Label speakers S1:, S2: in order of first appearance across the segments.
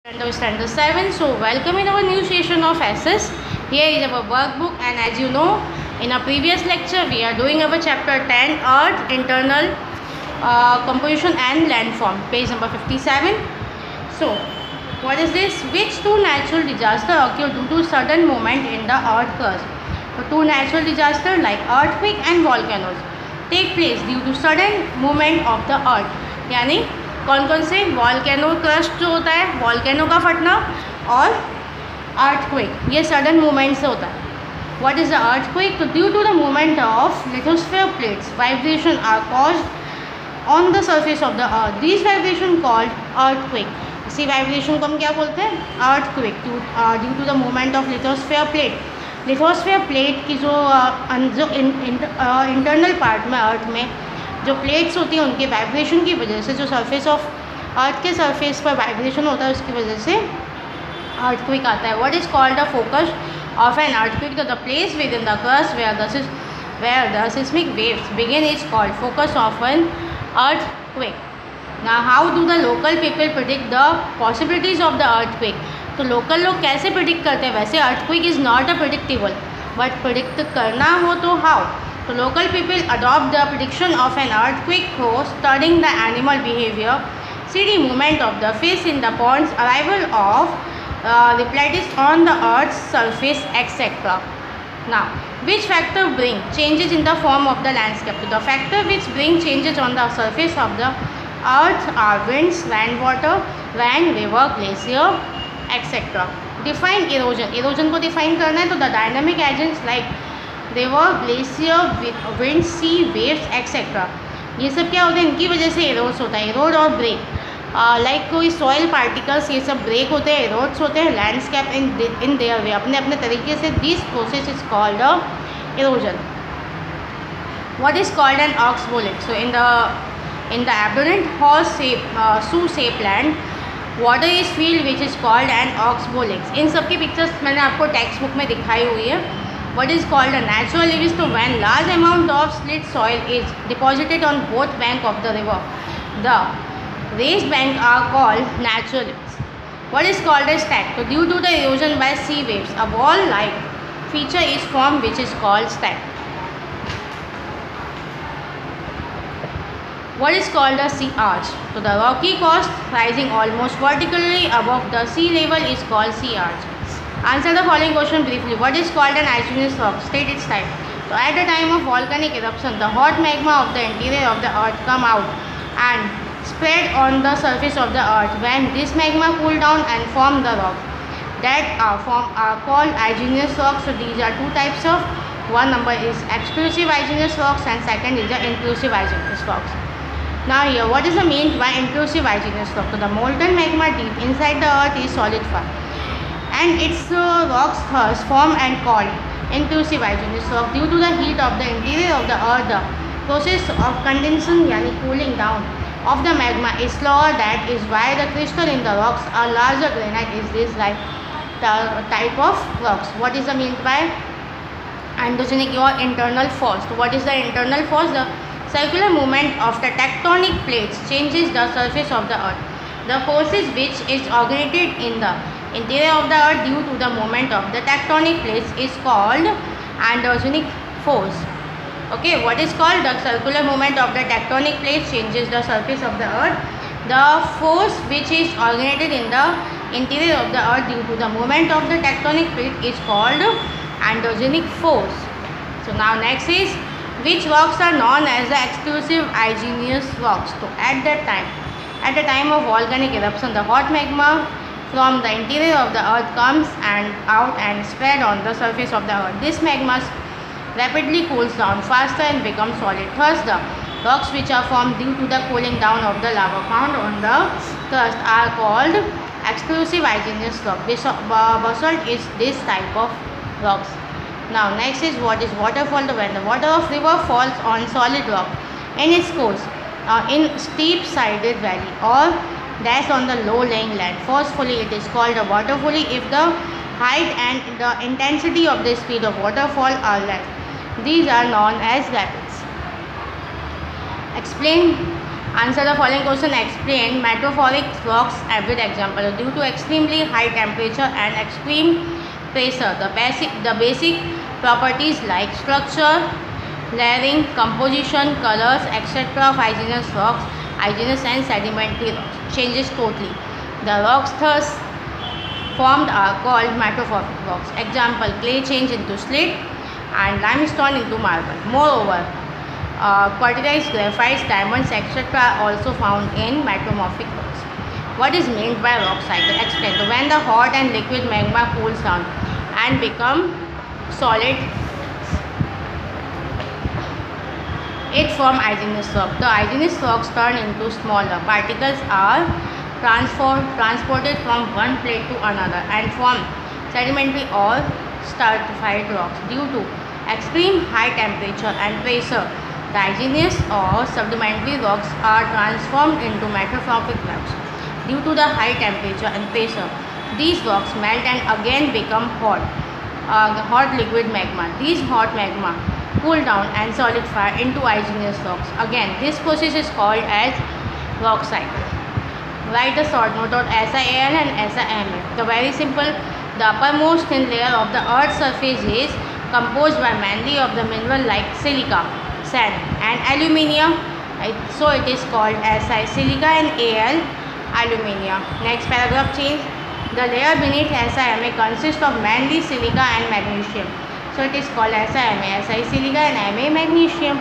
S1: Standard 7. So welcome in our new session of SS. Here is our workbook, and as you know, in our previous lecture we are doing our chapter 10 Earth Internal Composition and Landform, page number 57. So what is this? Which two natural disasters occur due to sudden movement in the earth crust? So two natural disasters like earthquake and volcanoes take place due to sudden movement of the earth. यानी कौन कौन से? Volcano crust जो होता है, volcano का फटना, और earthquake, ये सडन मूवमेंट से होता है. What is the earthquake? तो due to the movement of lithosphere plates vibration are caused on the surface of the earth. This vibration called earthquake. इसी वाइब्रेशन को हम क्या बोलते हैं? Earthquake. Due to the movement of lithosphere plate. Lithosphere plate की जो internal part में अर्थ में जो प्लेट्स होती हैं उनके वाइब्रेशन की वजह से, जो सरफेस ऑफ अर्थ के सरफेस पर वाइब्रेशन होता है उसकी वजह से अर्थक्वेक आता है. What is called the focus of an earthquake? The place within the crust where the seismic waves begin is called focus of an earthquake. Now how do the local people predict the possibilities of the earthquake? तो local लोग कैसे predict करते हैं? वैसे earthquake is not a predictable, but predict करना हो तो how? So local people adopt the prediction of an earthquake through studying the animal behavior, steady movement of the fish in the ponds, arrival of Laplatis on the earth's surface, etc. Now, which factor bring changes in the form of the landscape? So the factor which bring changes on the surface of the earth are winds, rainwater, rain, river, glacier, etc. Define erosion. Erosion को define करना है तो the dynamic agents like river, glacier, wind, sea, waves, etcetera, ये सब क्या होता है? इनकी वजह से एरोड्स होता है. एरोड और ब्रेक, लाइक कोई सॉइल पार्टिकल्स, ये सब ब्रेक होते हैं, एरोड्स होते हैं. लैंडस्केप इन देयर वे, अपने अपने तरीके से. This process is called erosion. What is called an oxbow lake? So in the abandoned horse shape shoe shape land water is filled which is called an oxbow lakes. इन सब की pictures मैंने आपको text book में दिखाई हुई है. What is called a natural levees? तो when large amount of split soil is deposited on both bank of the river, the raised bank are called natural levees. What is called a stack? So due to the erosion by sea waves, a wall-like feature is formed which is called stack. What is called a sea arch? So the rocky coast rising almost vertically above the sea level is called sea arch. Answer the following question briefly. What is called an igneous rock? State its type. So at the time of volcanic eruption, the hot magma of the interior of the earth come out and spread on the surface of the earth. When this magma cool down and form the rock that are called igneous rocks. So these are two types of. One number is explosive igneous rocks and second is the intrusive igneous rocks. Now here, what is the mean by intrusive igneous rock? So the molten magma deep inside the earth is solidified and its rocks thus form and called intrusive igneous rock. Due to the heat of the interior of the earth, the process of condensation yani cooling down of the magma is slower. That is why the crystal in the rocks are larger. Granite is this type of rocks. What is the mean by endogenic or internal force? So what is the internal force? The circular movement of the tectonic plates changes the surface of the earth. The forces which is originated in the interior of the earth due to the movement of the tectonic plates is called endogenic force. Okay, what is called the circular movement of the tectonic plates changes the surface of the earth. The force which is originated in the interior of the earth due to the movement of the tectonic plate is called endogenic force. So now next is, which rocks are known as the exclusive igneous rocks? So at the time of volcanic eruption, the hot magma from the interior of the earth comes out and spread on the surface of the earth. This magma rapidly cools down faster and becomes solid. Thus, the rocks which are formed due to the cooling down of the lava found on the crust are called exclusive igneous rock. Basalt is this type of rocks. Now, next is, what is waterfall? When the water of river falls on solid rock in its course in steep sided valley or dash on the low lying land forcefully, it is called a waterfall if the height and the intensity of the speed of waterfall are less. These are known as rapids. Explain Answer the following question. Explain metamorphic rocks with example. Due to extremely high temperature and extreme pressure, the basic properties like structure, layering, composition, colors, etc. of igneous rocks, igneous and sedimentary rocks changes totally. The rocks thus formed are called metamorphic rocks. Example: clay change into slate and limestone into marble. Moreover, quartzite, graphite, diamonds, etc. are also found in metamorphic rocks. What is meant by rock cycle? Explain. So when the hot and liquid magma cools down and become solid, it forms igneous rock. The igneous rocks turn into smaller particles are transported from one plate to another and form sedimentary or stratified rocks. Due to extreme high temperature and pressure, the igneous or sedimentary rocks are transformed into metamorphic rocks. Due to the high temperature and pressure, these rocks melt and again become hot liquid magma. These hot magma cool down and solidify into igneous rocks. Again, this process is called as rock cycle. Write the short note on SiAl and SiMa. The very simple. The uppermost thin layer of the Earth's surface is composed by mainly of the mineral like silica, sand, and aluminium. So it is called Si silica and Al aluminium. Next paragraph change. The layer beneath SiMa consists of mainly silica and magnesium. So it is called SiMa, Si silica and Ma magnesium.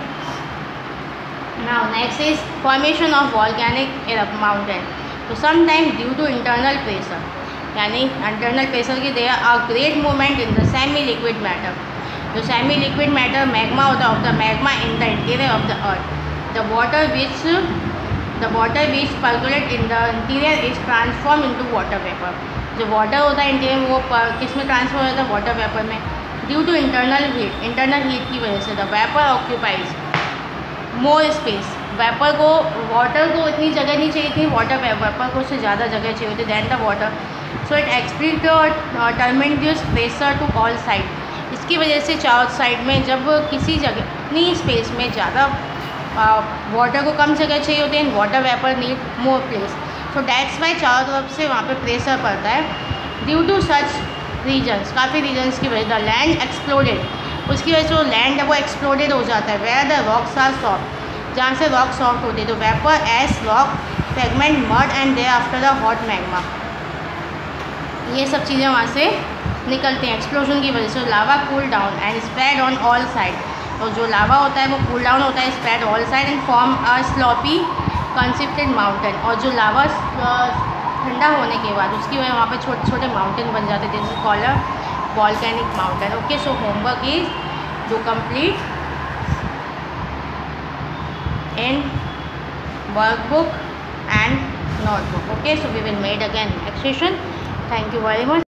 S1: Now next is formation of volcanic mountain. So sometimes due to internal pressure, यानी internal pressure की there are great movement in the semi-liquid matter. जो semi-liquid matter magma होता है of the magma in the interior of the earth. The water which percolate in the interior is transformed into water vapor. जो water होता है interior में वो किस में transfer होता है? water vapor में. Due to internal heat की वजह से the vapor occupies more space. Vapour को वाटर को इतनी जगह नहीं चाहिए थी, वेपर को उससे ज़्यादा जगह चाहिए होती than the water. So it experience tremendous pressure to all side. इसकी वजह से चारों साइड में जब किसी जगह इतनी स्पेस में ज़्यादा वाटर को कम जगह चाहिए होती है, water vapour need more place. So that's why चारों तरफ से वहाँ पे प्रेशर पड़ता है. ड्यू टू सच रीजन्स, काफ़ी रीजन्स की वजह द लैंड एक्सप्लोडेड, उसकी वजह से वो लैंड है वो एक्सप्लोडेड हो जाता है. Where the rocks are soft, जहाँ से रॉक सॉफ्ट होते हैं. तो vapour ash rock fragment mud and thereafter the hot magma, ये सब चीज़ें वहाँ से निकलती हैं एक्सप्लोजन की वजह से. Lava cool down and spread on all side. तो जो लावा होता है वो कूल डाउन होता है, spread all side and form a sloppy consistent mountain. और जो लावा ठंडा होने के बाद उसकी वजह वहाँ पे छोटे छोटे माउंटेन बन जाते थे, जैसे collar volcanic mountain. Okay, so homework is do complete in workbook and notebook. Okay, so we will meet again next session. Thank you very much.